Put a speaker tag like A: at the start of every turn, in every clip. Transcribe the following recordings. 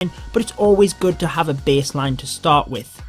A: but it's always good to have a baseline to start with.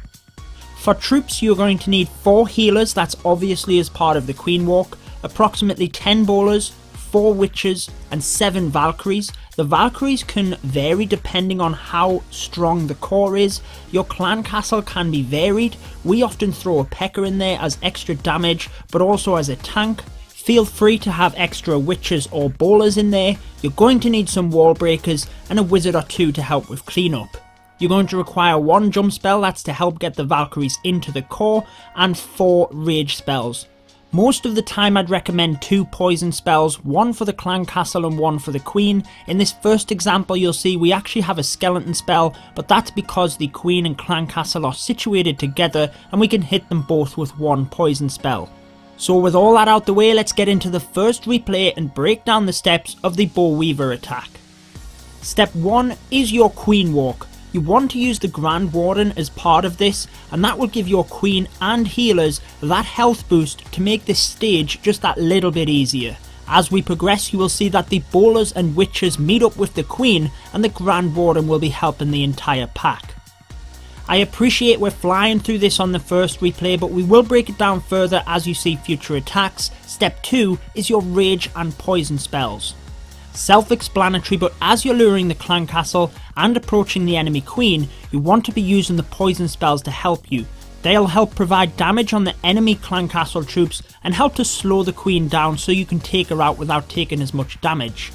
A: For troops, you're going to need 4 healers, that's obviously as part of the Queen Walk, approximately 10 bowlers, 4 witches and 7 Valkyries. The Valkyries can vary depending on how strong the core is. Your clan castle can be varied. We often throw a P.E.K.K.A in there as extra damage, but also as a tank. Feel free to have extra witches or bowlers in there. You're going to need some wall breakers and a wizard or 2 to help with cleanup. You're going to require 1 jump spell, that's to help get the Valkyries into the core, and 4 rage spells. Most of the time I'd recommend 2 poison spells, 1 for the clan castle and 1 for the queen. In this first example you'll see we actually have a skeleton spell, but that's because the queen and clan castle are situated together and we can hit them both with 1 poison spell. So with all that out the way, let's get into the first replay and break down the steps of the BoWiVa attack. Step 1 is your Queen Walk. You want to use the Grand Warden as part of this, and that will give your queen and healers that health boost to make this stage just that little bit easier. As we progress, you will see that the bowlers and witches meet up with the queen and the Grand Warden will be helping the entire pack. I appreciate we're flying through this on the first replay, but we will break it down further as you see future attacks. Step 2 is your rage and poison spells. Self-explanatory, but as you're luring the clan castle and approaching the enemy queen, you want to be using the poison spells to help you. They'll help provide damage on the enemy clan castle troops and help to slow the queen down so you can take her out without taking as much damage.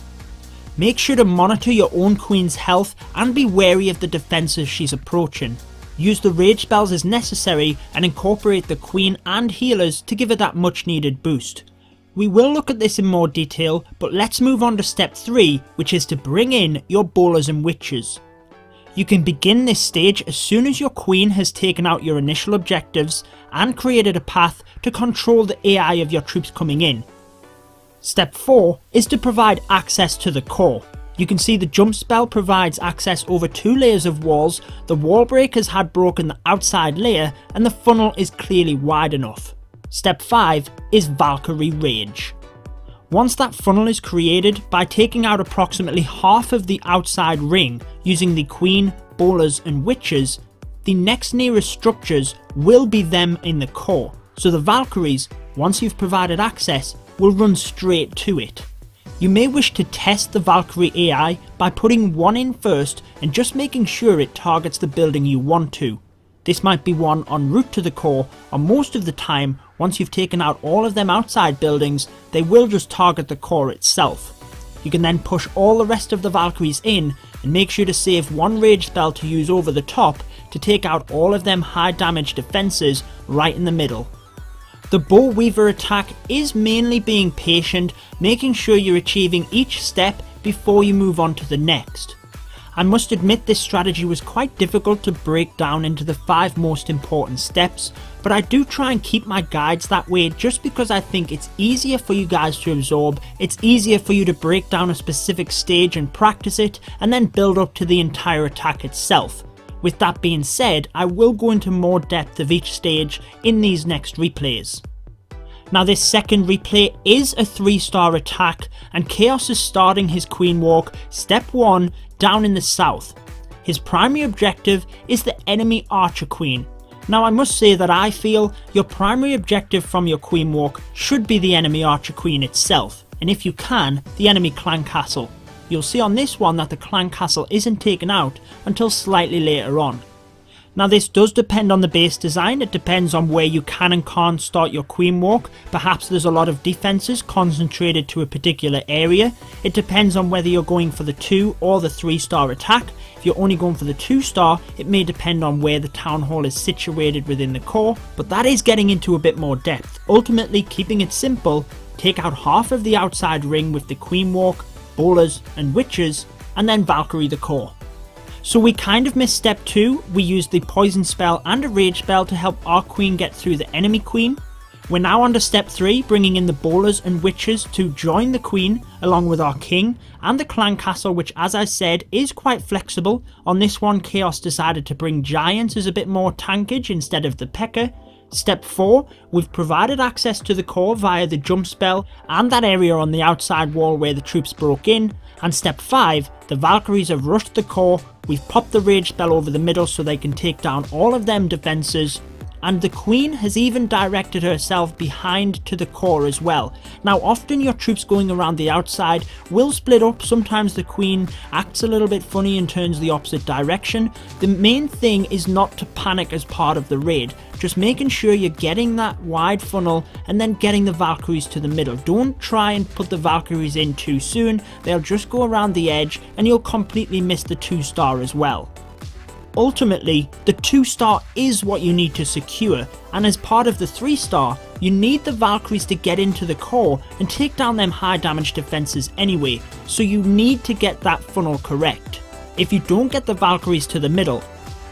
A: Make sure to monitor your own queen's health and be wary of the defences she's approaching. Use the rage spells as necessary and incorporate the queen and healers to give her that much needed boost. We will look at this in more detail, but let's move on to step 3, which is to bring in your bowlers and witches. You can begin this stage as soon as your queen has taken out your initial objectives and created a path to control the AI of your troops coming in. Step 4 is to provide access to the core. You can see the jump spell provides access over 2 layers of walls, the wall breakers had broken the outside layer and the funnel is clearly wide enough. Step 5 is Valkyrie Rage. Once that funnel is created, by taking out approximately half of the outside ring using the queen, bowlers and witches, the next nearest structures will be them in the core, so the Valkyries, once you've provided access, will run straight to it. You may wish to test the Valkyrie AI by putting one in first and just making sure it targets the building you want to. This might be one en route to the core, or most of the time, once you've taken out all of them outside buildings, they will just target the core itself. You can then push all the rest of the Valkyries in and make sure to save 1 rage spell to use over the top to take out all of them high damage defences right in the middle. The BoWiVa attack is mainly being patient, making sure you're achieving each step before you move on to the next. I must admit this strategy was quite difficult to break down into the 5 most important steps, but I do try and keep my guides that way just because I think it's easier for you guys to absorb, it's easier for you to break down a specific stage and practice it, and then build up to the entire attack itself. With that being said, I will go into more depth of each stage in these next replays. Now this second replay is a 3-star attack and Chaos is starting his Queen Walk, step 1, down in the south. His primary objective is the enemy Archer Queen. Now I must say that I feel your primary objective from your Queen Walk should be the enemy Archer Queen itself, and if you can, the enemy Clan Castle. You'll see on this one that the Clan Castle isn't taken out until slightly later on. Now this does depend on the base design, it depends on where you can and can't start your Queen Walk. Perhaps there's a lot of defences concentrated to a particular area. It depends on whether you're going for the 2 or the 3-star attack. If you're only going for the 2-star, it may depend on where the Town Hall is situated within the core, but that is getting into a bit more depth. Ultimately, keeping it simple, take out half of the outside ring with the Queen Walk, bowlers and witches, and then Valkyrie the core. So we kind of missed step 2, we used the poison spell and a rage spell to help our queen get through the enemy queen. We're now on to step 3, bringing in the bowlers and witches to join the queen along with our king and the clan castle, which as I said is quite flexible. On this one Chaos decided to bring giants as a bit more tankage instead of the P.E.K.K.A. Step 4, we've provided access to the core via the jump spell and that area on the outside wall where the troops broke in, And step 5, the Valkyries have rushed the core, we've popped the rage spell over the middle so they can take down all of them defences, and the Queen has even directed herself behind to the core as well. Now often your troops going around the outside will split up, sometimes the Queen acts a little bit funny and turns the opposite direction. The main thing is not to panic as part of the raid, just making sure you're getting that wide funnel and then getting the Valkyries to the middle. Don't try and put the Valkyries in too soon, they'll just go around the edge and you'll completely miss the 2-star as well. Ultimately, the 2-star is what you need to secure, and as part of the 3-star, you need the Valkyries to get into the core and take down them high damage defenses anyway, so you need to get that funnel correct. If you don't get the Valkyries to the middle,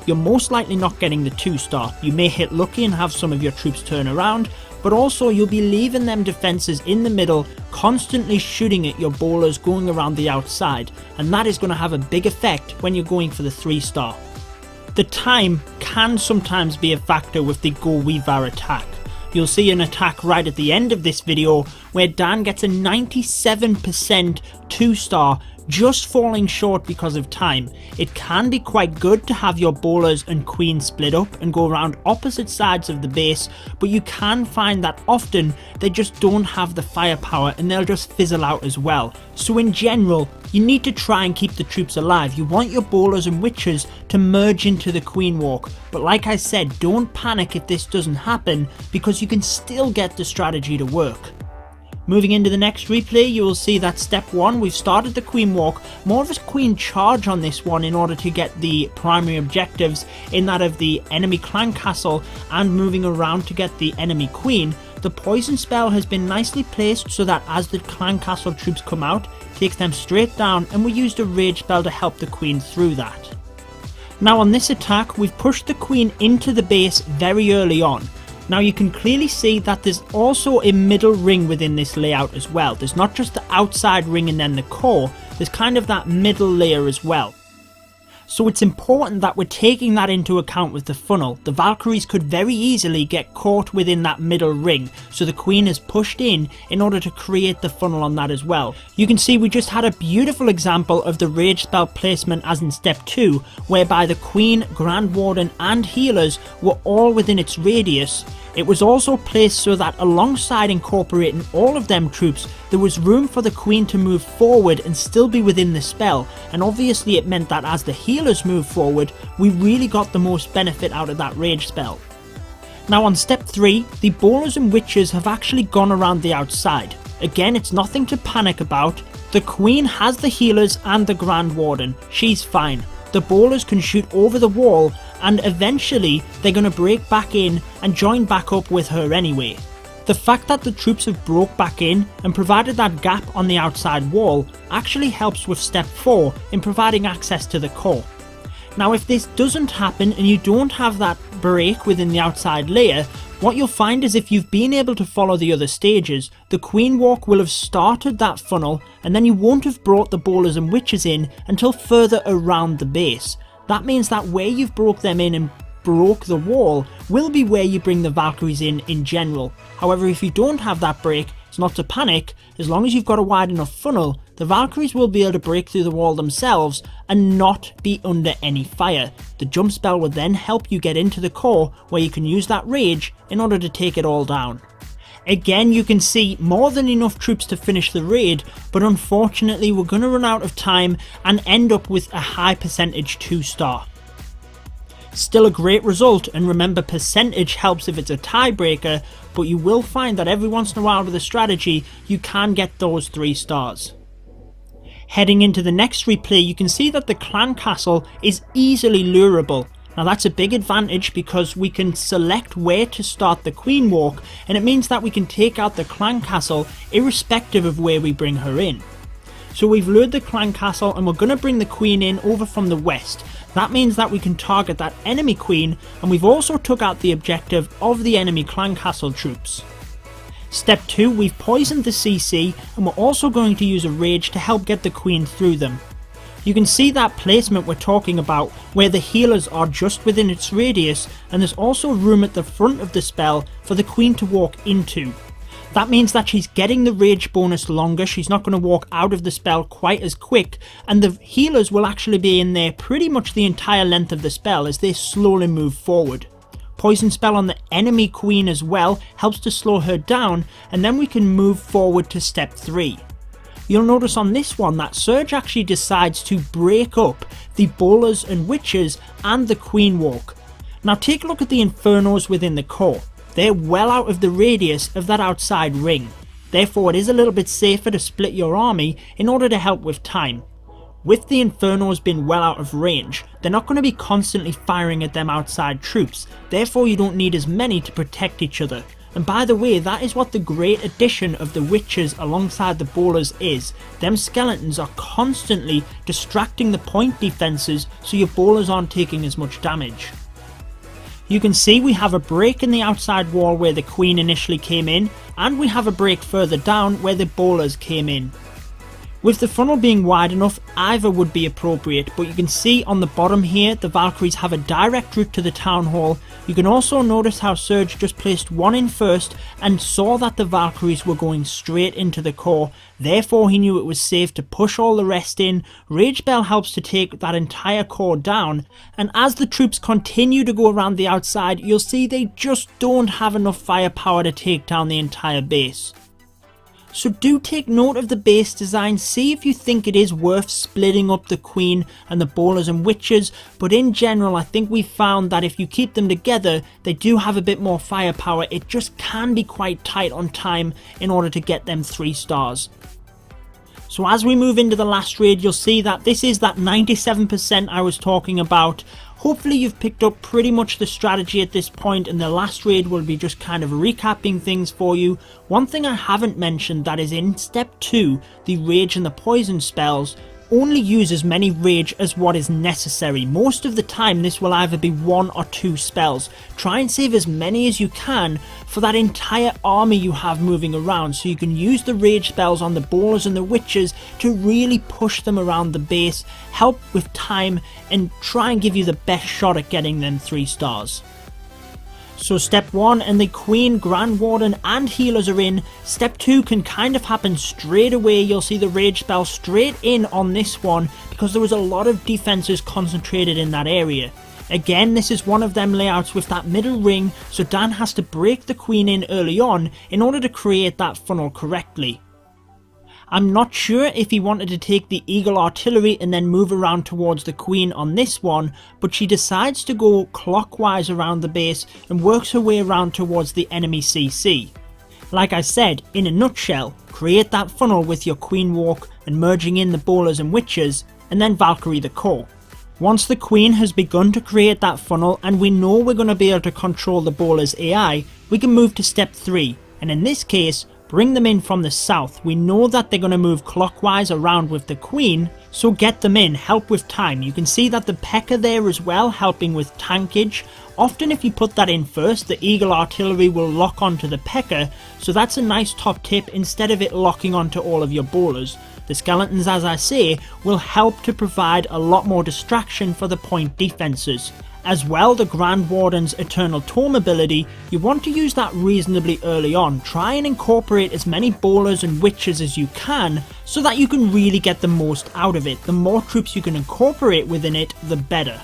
A: you're most likely not getting the 2-star. You may hit lucky and have some of your troops turn around, but also you'll be leaving them defenses in the middle, constantly shooting at your bowlers going around the outside, and that is going to have a big effect when you're going for the 3-star. The time can sometimes be a factor with the BoWiVa attack. You'll see an attack right at the end of this video where Dan gets a 97% 2-star, just falling short because of time. It can be quite good to have your bowlers and queen split up and go around opposite sides of the base, but you can find that often they just don't have the firepower and they'll just fizzle out as well. So in general, you need to try and keep the troops alive. You want your bowlers and witches to merge into the queen walk, but like I said, don't panic if this doesn't happen, because you can still get the strategy to work. Moving into the next replay, you will see that step 1, we've started the queen walk, more of a queen charge on this one in order to get the primary objectives in that of the enemy clan castle and moving around to get the enemy queen. The poison spell has been nicely placed so that as the clan castle troops come out, takes them straight down, and we used a rage spell to help the queen through that. Now on this attack, we've pushed the queen into the base very early on. Now you can clearly see that there's also a middle ring within this layout as well. There's not just the outside ring and then the core, there's kind of that middle layer as well. So it's important that we're taking that into account with the funnel. The Valkyries could very easily get caught within that middle ring, so the queen is pushed in order to create the funnel on that as well. You can see we just had a beautiful example of the rage spell placement as in step 2, whereby the queen, grand warden and healers were all within its radius. It was also placed so that alongside incorporating all of them troops, there was room for the queen to move forward and still be within the spell, and obviously it meant that as the healers moved forward, we really got the most benefit out of that rage spell. Now on step 3, the bowlers and witches have actually gone around the outside. Again, it's nothing to panic about. The queen has the healers and the grand warden, she's fine. The bowlers can shoot over the wall, and eventually they're going to break back in and join back up with her anyway. The fact that the troops have broke back in and provided that gap on the outside wall actually helps with step 4 in providing access to the core. Now if this doesn't happen and you don't have that break within the outside layer, what you'll find is if you've been able to follow the other stages, the queen walk will have started that funnel and then you won't have brought the bowlers and witches in until further around the base. That means that where you've broke them in and broke the wall will be where you bring the Valkyries in general. However, if you don't have that break, it's not to panic. As long as you've got a wide enough funnel, the Valkyries will be able to break through the wall themselves and not be under any fire. The jump spell will then help you get into the core where you can use that rage in order to take it all down. Again, you can see more than enough troops to finish the raid, but unfortunately we're going to run out of time and end up with a high percentage 2-star. Still a great result, and remember percentage helps if it's a tiebreaker, but you will find that every once in a while with a strategy you can get those 3 stars. Heading into the next replay, you can see that the clan castle is easily lureable. Now that's a big advantage because we can select where to start the queen walk, and it means that we can take out the clan castle irrespective of where we bring her in. So we've lured the clan castle and we're going to bring the queen in over from the west. That means that we can target that enemy queen, and we've also took out the objective of the enemy clan castle troops. Step 2, we've poisoned the CC and we're also going to use a rage to help get the queen through them. You can see that placement we're talking about where the healers are just within its radius, and there's also room at the front of the spell for the queen to walk into. That means that she's getting the rage bonus longer, she's not going to walk out of the spell quite as quick, and the healers will actually be in there pretty much the entire length of the spell as they slowly move forward. Poison spell on the enemy queen as well helps to slow her down, and then we can move forward to step 3. You'll notice on this one that Surge actually decides to break up the bowlers and witches and the queen walk. Now take a look at the infernos within the core. They're well out of the radius of that outside ring. Therefore it is a little bit safer to split your army in order to help with time. With the infernos being well out of range, they're not going to be constantly firing at them outside troops, therefore you don't need as many to protect each other. And by the way, that is what the great addition of the witches alongside the bowlers is. Them skeletons are constantly distracting the point defences so your bowlers aren't taking as much damage. You can see we have a break in the outside wall where the queen initially came in, and we have a break further down where the bowlers came in. With the funnel being wide enough, either would be appropriate, but you can see on the bottom here the Valkyries have a direct route to the town hall. You can also notice how Surge just placed one in first and saw that the Valkyries were going straight into the core, therefore he knew it was safe to push all the rest in. Rage Bell helps to take that entire core down, and as the troops continue to go around the outside, you'll see they just don't have enough firepower to take down the entire base. So do take note of the base design, see if you think it is worth splitting up the queen and the bowlers and witches, but in general I think we found that if you keep them together they do have a bit more firepower. It just can be quite tight on time in order to get them 3 stars. So as we move into the last raid, you'll see that this is that 97% I was talking about. Hopefully you've picked up pretty much the strategy at this point, and the last raid will be just kind of recapping things for you. One thing I haven't mentioned that is in step 2, the rage and the poison spells, only use as many rage as what is necessary. Most of the time this will either be 1 or 2 spells. Try and save as many as you can for that entire army you have moving around, so you can use the rage spells on the bowlers and the witches to really push them around the base, help with time, and try and give you the best shot at getting them 3 stars. So step 1 and the Queen, Grand Warden and healers are in. Step 2 can kind of happen straight away. You'll see the rage spell straight in on this one because there was a lot of defenses concentrated in that area. Again, this is one of them layouts with that middle ring, so Dan has to break the Queen in early on in order to create that funnel correctly. I'm not sure if he wanted to take the Eagle Artillery and then move around towards the Queen on this one, but she decides to go clockwise around the base and works her way around towards the enemy CC. Like I said, in a nutshell, create that funnel with your Queen walk and merging in the bowlers and witches, and then Valkyrie the core. Once the Queen has begun to create that funnel and we know we're going to be able to control the bowlers AI, we can move to step 3, and in this case, bring them in from the south. We know that they're going to move clockwise around with the Queen, so get them in, help with time. You can see that the P.E.K.K.A there as well, helping with tankage. Often if you put that in first, the Eagle Artillery will lock onto the P.E.K.K.A, so that's a nice top tip instead of it locking onto all of your bowlers. The skeletons, as I say, will help to provide a lot more distraction for the point defences. As well, the Grand Warden's Eternal Tome ability, you want to use that reasonably early on. Try and incorporate as many bowlers and witches as you can so that you can really get the most out of it. The more troops you can incorporate within it, the better.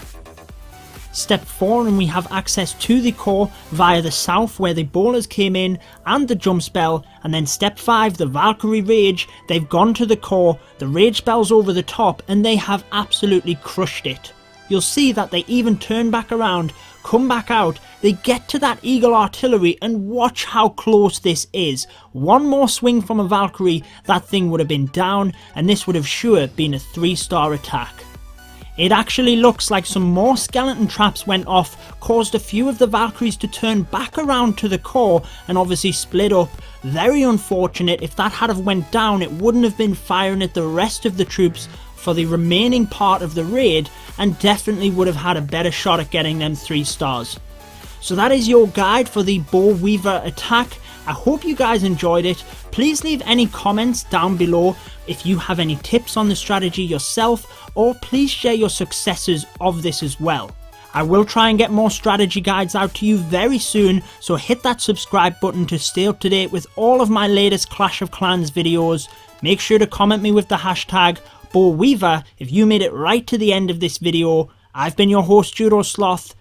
A: Step 4, and we have access to the core via the south where the bowlers came in and the jump spell, and then step 5, the Valkyrie Rage. They've gone to the core, the rage spell's over the top, and they have absolutely crushed it. You'll see that they even turn back around, come back out, they get to that Eagle Artillery, and watch how close this is. One more swing from a Valkyrie, that thing would have been down, and this would have sure been a 3-star attack. It actually looks like some more skeleton traps went off, caused a few of the Valkyries to turn back around to the core and obviously split up. Very unfortunate. If that had have went down, it wouldn't have been firing at the rest of the troops for the remaining part of the raid, and definitely would have had a better shot at getting them 3 stars. So that is your guide for the BoWiVa attack. I hope you guys enjoyed it. Please leave any comments down below if you have any tips on the strategy yourself, or please share your successes of this as well. I will try and get more strategy guides out to you very soon, so hit that subscribe button to stay up to date with all of my latest Clash of Clans videos. Make sure to comment me with the hashtag BoWiVa if you made it right to the end of this video. I've been your host, Judo Sloth.